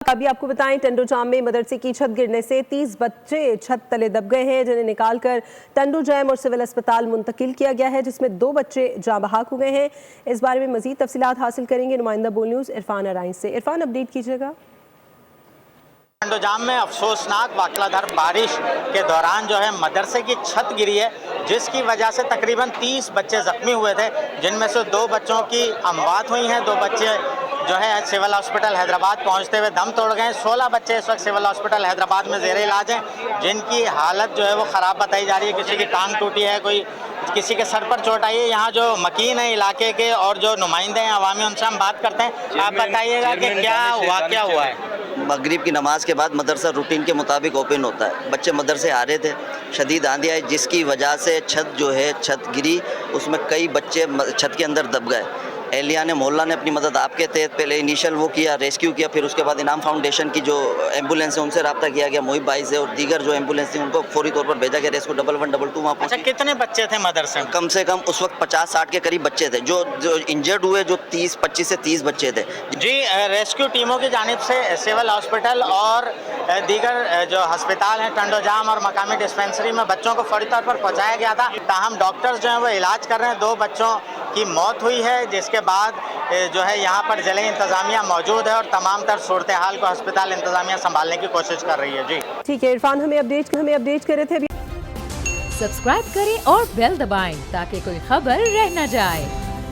अभी आपको बताएं टंडो जाम में मदरसे की छत गिरने से 30 बच्चे छत तले दब गए हैं, जिन्हें निकालकर टंडो जैम और सिविल अस्पताल मुंतकिल किया गया है, जिसमें 2 बच्चे जाँ बहक हो गए हैं। इस बारे में मजीद तफसीलात हासिल करेंगे नुमाइंदा बोल न्यूज़ इरफान अराइन से। इरफान, अपडेट कीजिएगा। टंडो जाम में अफसोसनाक वाक़यात बारिश के दौरान जो है मदरसे की छत गिरी है, जिसकी वजह से तकरीबन 30 बच्चे ज़ख्मी हुए थे, जिनमें से 2 बच्चों की अमवात हुई हैं। 2 बच्चे जो है सिविल हॉस्पिटल हैदराबाद पहुंचते हुए दम तोड़ गए। 16 बच्चे इस वक्त सिविल हॉस्पिटल हैदराबाद में ज़ेरे इलाज हैं, जिनकी हालत जो है वो ख़राब बताई जा रही है। किसी की टांग टूटी है, किसी के सर पर चोट आई है। यहाँ जो मकीन है इलाके के और जो नुमाइंदे हैं अवामी, उनसे हम बात करते हैं। आप बताइएगा कि क्या वाक़या हुआ है। मगरिब की नमाज के बाद मदरसा रूटीन के मुताबिक ओपन होता है। बच्चे मदरसे आ रहे थे, शदीद आंधी आई, जिसकी वजह से छत गिरी। उसमें कई बच्चे छत के अंदर दब गए। एहलिया ने मोहल्ला ने अपनी मदद आपके तहत पहले इनिशियल वो किया, रेस्क्यू किया। फिर उसके बाद इनाम फाउंडेशन की जो एम्बुलेंस है उनसे रब्ता किया गया, मोहिब भाई से, और दीगर जो एम्बुलेंस थी उनको फौरी तौर पर भेजा गया। रेस्क्यू 1112 वहाँ अच्छा, कितने बच्चे थे मदरसे में? कम से कम उस वक्त 50-60 के करीब बच्चे थे। जो इंजर्ड हुए जो 25 से 30 बच्चे थे। जी, रेस्क्यू टीमों की जानिब से सिविल हॉस्पिटल और दीगर जो अस्पताल हैं टंडो जाम और मकामी डिस्पेंसरी में बच्चों को फौरी तौर पर पहुँचाया गया था। ताहम डॉक्टर्स जो हैं वो इलाज कर रहे हैं। 2 बच्चों की मौत हुई है, जिसके बाद जो है यहाँ पर ज़िले इंतज़ामिया मौजूद है और तमाम तर सूरत हाल को अस्पताल इंतज़ामिया संभालने की कोशिश कर रही है। जी ठीक है इरफान, हमें अपडेट कर रहे थे। सब्सक्राइब करें और बेल दबाएं ताकि कोई खबर रह न जाए।